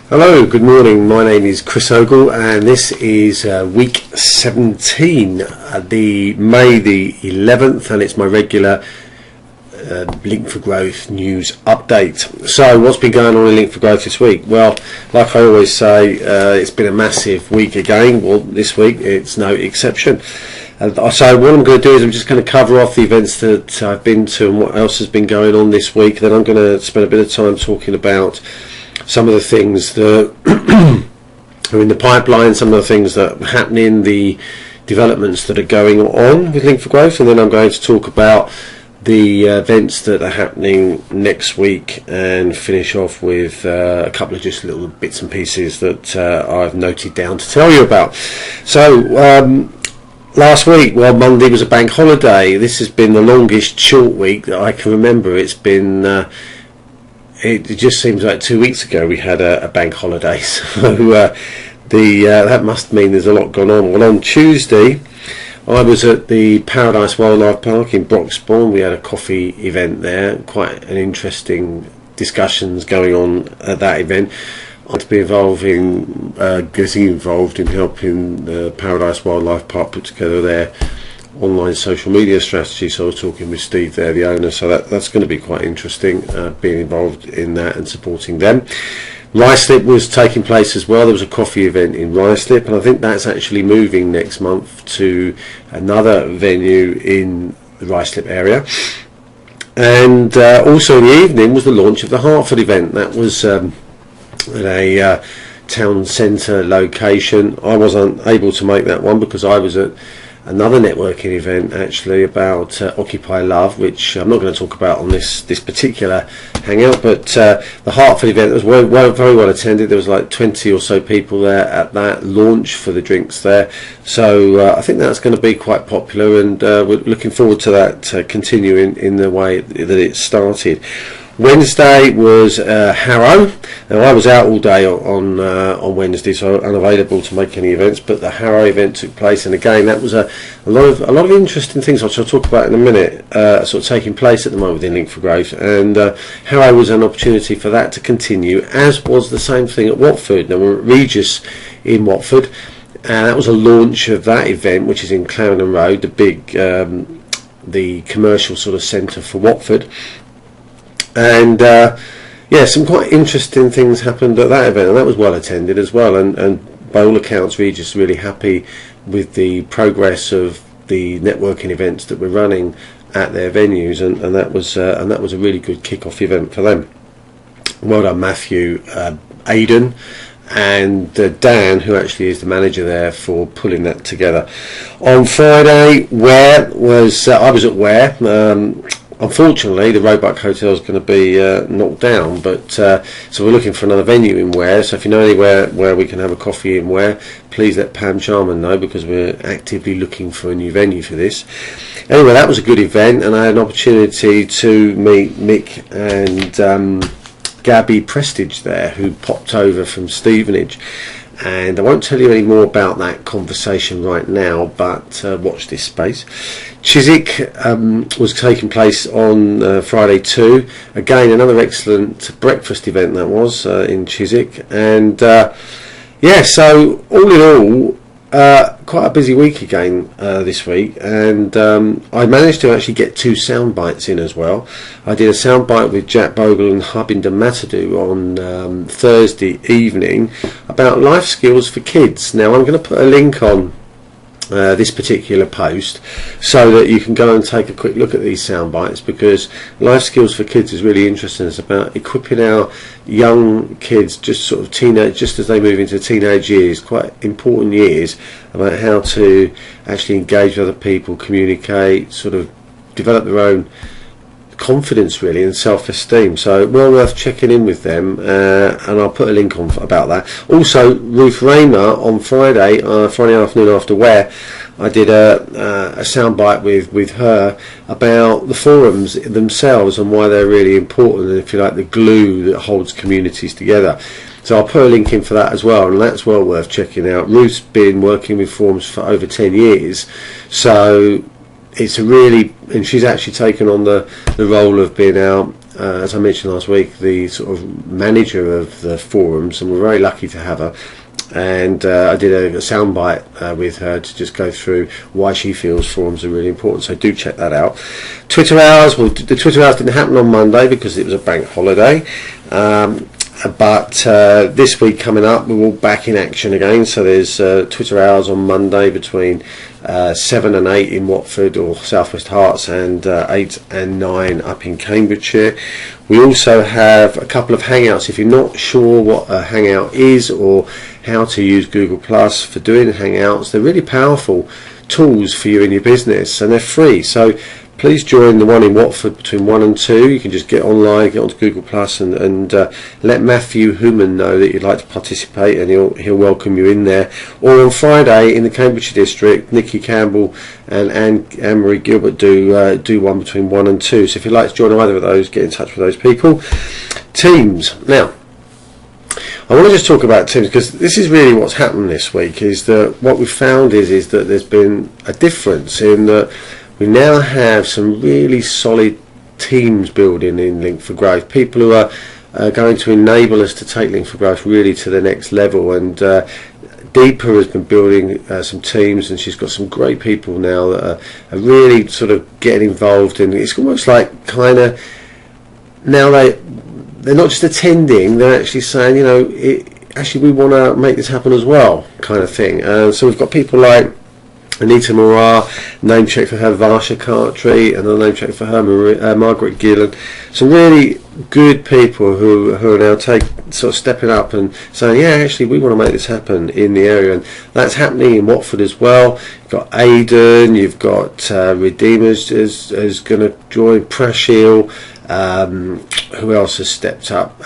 Hello, good morning. My name is Chris Ogle, and this is week 17, the May the 11th, and it's my regular Link4Growth news update. So, what's been going on in Link4Growth this week? Well, like I always say, it's been a massive week again. Well, this week it's no exception. So what I'm going to do is I'm just going to cover off the events that I've been to and what else has been going on this week. Then I'm going to spend a bit of time talking about some of the things that are in the pipeline, some of the things that are happening, the developments that are going on with Link4Growth, and then I'm going to talk about the events that are happening next week and finish off with a couple of just little bits and pieces that I've noted down to tell you about. So last week, well, Monday was a bank holiday. This has been the longest short week that I can remember. It's been it just seems like 2 weeks ago we had a bank holiday, so that must mean there's a lot gone on. Well, on Tuesday I was at the Paradise Wildlife Park in Broxbourne. We had a coffee event there, quite an interesting discussions going on at that event. I'd be getting involved in helping the Paradise Wildlife Park put together their online social media strategy. So I was talking with Steve there, the owner, so that's going to be quite interesting, being involved in that and supporting them. Ruislip was taking place as well. There was a coffee event in Ruislip, and I think that's actually moving next month to another venue in the Ruislip area. And also in the evening was the launch of the Hartford event. That was at a town centre location. I wasn't able to make that one because I was at another networking event actually about Occupy Love, which I'm not going to talk about on this particular hangout, but the Hartford event was very well attended. There was like 20 or so people there at that launch for the drinks there, so I think that's going to be quite popular, and we're looking forward to that continuing in the way that it started. Wednesday was Harrow. Now I was out all day on Wednesday, so unavailable to make any events. But the Harrow event took place, and again that was a lot of interesting things, which I'll talk about in a minute, sort of taking place at the moment within Link4Growth. And Harrow was an opportunity for that to continue, as was the same thing at Watford. Now we're at Regis in Watford, and that was a launch of that event, which is in Clarendon Road, the big the commercial sort of centre for Watford. And yeah, some quite interesting things happened at that event, and that was well attended as well, and by all accounts Regis really happy with the progress of the networking events that we're running at their venues, and that was a really good kick-off event for them. Well done Matthew, Aidan and Dan, who actually is the manager there, for pulling that together. On Friday, I was at Ware. Unfortunately, the Roebuck Hotel is going to be knocked down, but so we're looking for another venue in Ware. So if you know anywhere where we can have a coffee in Ware, please let Pam Charman know, because we're actively looking for a new venue for this. Anyway, that was a good event, and I had an opportunity to meet Mick and Gabby Prestige there, who popped over from Stevenage. And I won't tell you any more about that conversation right now, but watch this space. Chiswick was taking place on Friday too. Again, another excellent breakfast event that was in Chiswick. And yeah, so all in all, quite a busy week again this week, and I managed to actually get 2 sound bites in as well. I did a sound bite with Jack Bogle and Hubinder Matadou on Thursday evening about life skills for kids. Now I'm going to put a link on this particular post so that you can go and take a quick look at these sound bites, because life skills for kids is really interesting. It's about equipping our young kids, just as they move into teenage years, quite important years, about how to actually engage with other people, communicate, sort of develop their own confidence really and self-esteem. So well worth checking in with them, and I'll put a link on about that. Also, Ruth Raymer on Friday afternoon after Ware, I did a soundbite with her about the forums themselves and why they're really important, and if you like, the glue that holds communities together. So I'll put a link in for that as well, and that's well worth checking out. Ruth's been working with forums for over 10 years, so it's a really, and she's actually taken on the role of being our as I mentioned last week, the sort of manager of the forums, and we're very lucky to have her. And I did a soundbite with her to just go through why she feels forums are really important, so do check that out. Twitter hours, well, the Twitter hours didn't happen on Monday because it was a bank holiday, but this week coming up we're all back in action again, so there's Twitter hours on Monday between 7 and 8 in Watford or South West Herts, and 8 and 9 up in Cambridgeshire. We also have a couple of hangouts. If you're not sure what a hangout is or how to use Google Plus for doing hangouts, they're really powerful tools for you in your business, and they're free. So please join the one in Watford between 1 and 2. You can just get online, get onto Google Plus, and let Matthew Hooman know that you'd like to participate, and he'll welcome you in there. Or on Friday in the Cambridgeshire district, Nikki Campbell and Anne-Marie Gilbert do one between 1 and 2. So if you'd like to join either of those, get in touch with those people. Teams. Now, I want to just talk about teams, because this is really what's happened this week. Is that what we've found is that there's been a difference in that we now have some really solid teams building in Link4Growth. People who are going to enable us to take Link4Growth really to the next level. And Deepa has been building some teams, and she's got some great people now that are really sort of getting involved in. It's almost like kind of now they're not just attending; they're actually saying, you know, actually we want to make this happen as well, kind of thing. So we've got people like Anita Morar, name check for her, Varsha Cartry, another name check for her, Margaret Gillen. Some really good people who are now sort of stepping up and saying, yeah, actually we want to make this happen in the area, and that's happening in Watford as well. You've got Aidan, you've got Redeemers is going to join, Prashil, who else has stepped up?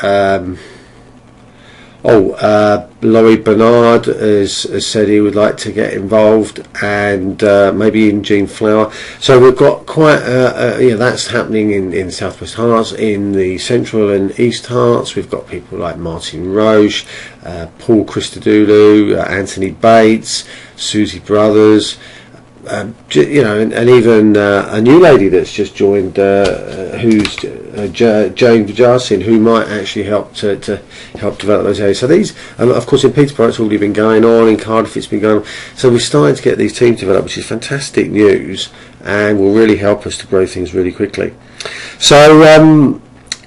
Laurie Bernard has said he would like to get involved, and maybe in Jean Flower. So we've got quite that's happening in South West Herts, in the Central and East Herts. We've got people like Martin Roche, Paul Christodoulou, Anthony Bates, Susie Brothers, and even a new lady that's just joined, who's Jane Vajasin, who might actually help to help develop those areas. So these, of course, in Peterborough it's already been going on, in Cardiff it's been going on. So we're starting to get these teams developed, which is fantastic news, and will really help us to grow things really quickly. So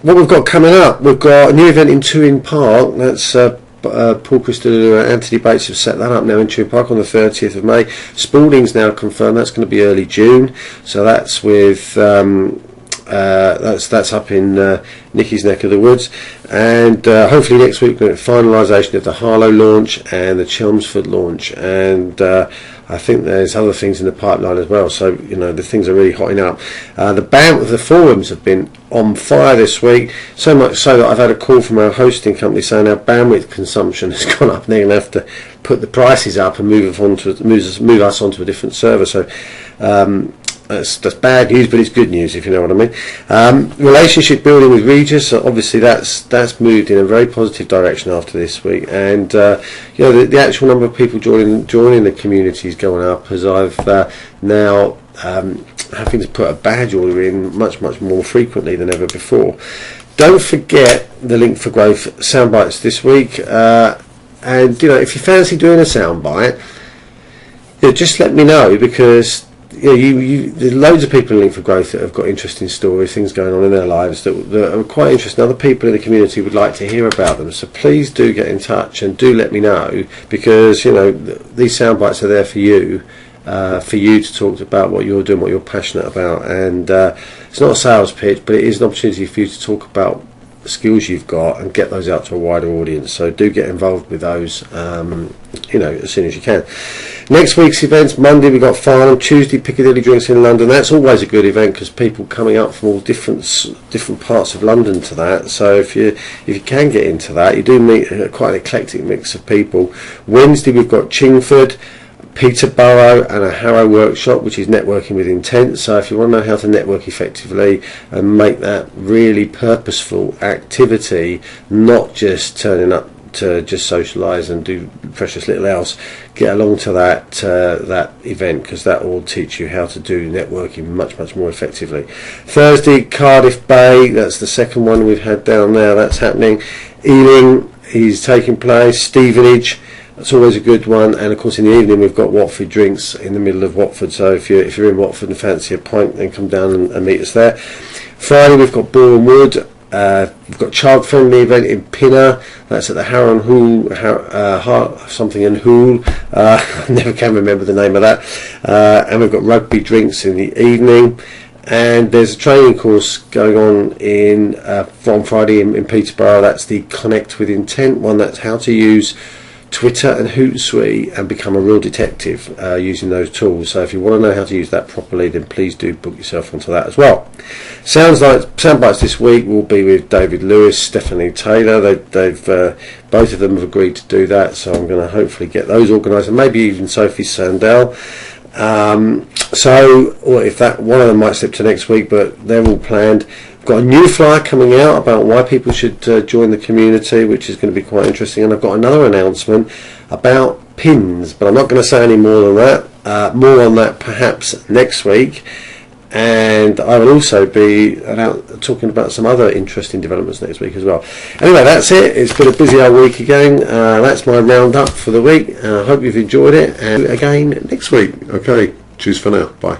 what we've got coming up, we've got a new event in Tuin Park. That's Paul Christodoulou and Anthony Bates have set that up now in Tuin Park on the 30th of May. Spalding's now confirmed that's going to be early June, so that's with that's up in Nikki's neck of the woods, and hopefully next week we're going to finalisation of the Harlow launch and the Chelmsford launch, and I think there's other things in the pipeline as well. So the things are really hotting up. The forums have been on fire this week, so much so that I've had a call from our hosting company saying our bandwidth consumption has gone up, and they're going to have to put the prices up and move us onto a different server. So that's bad news, but it's good news, if you know what I mean. Relationship building with Regis, obviously that's moved in a very positive direction after this week, and the actual number of people joining the community is going up, as I've now having to put a badge order in much more frequently than ever before. Don't forget the Link4Growth soundbites this week, and if you fancy doing a soundbite, just let me know, because there's loads of people in Link4Growth that have got interesting stories, things going on in their lives that are quite interesting. Other people in the community would like to hear about them, so please do get in touch and do let me know, because these sound bites are there for you to talk about what you're doing, what you're passionate about, and it's not a sales pitch, but it is an opportunity for you to talk about the skills you've got and get those out to a wider audience. So do get involved with those as soon as you can. Next week's events: Monday we've got Farnham, Tuesday Piccadilly Drinks in London. That's always a good event because people coming up from all different parts of London to that. So if you can get into that, you do meet quite an eclectic mix of people. Wednesday we've got Chingford, Peterborough, and a Harrow workshop, which is networking with intent. So if you want to know how to network effectively and make that really purposeful activity, not just turning up just socialise and do precious little else, get along to that event, because that will teach you how to do networking much more effectively. Thursday, Cardiff Bay, that's the second one we've had down there, that's happening. Ealing is taking place. Stevenage, that's always a good one. And of course in the evening we've got Watford drinks in the middle of Watford, so if you're in Watford and fancy a pint, then come down and meet us there. Friday we've got Boreham Wood. We've got child friendly event in Pinner, that's at the Harron Hall, something in Hool, I never can remember the name of that. And we've got rugby drinks in the evening. And there's a training course going on Friday in Peterborough. That's the Connect with Intent one. That's how to use Twitter and Hootsuite and become a real detective using those tools. So if you want to know how to use that properly, then please do book yourself onto that as well. Soundbites this week will be with David Lewis, Stephanie Taylor. They've both of them have agreed to do that, so I'm going to hopefully get those organised, and maybe even Sophie Sandell. Or if that one of them might slip to next week, but they're all planned. I've got a new flyer coming out about why people should join the community, which is going to be quite interesting, and I've got another announcement about pins, but I'm not going to say any more than that. More on that perhaps next week, and I will also be talking about some other interesting developments next week as well. Anyway, that's it. It's been a busy old week again. That's my roundup for the week. I hope you've enjoyed it, and again next week. Okay, cheers for now. Bye.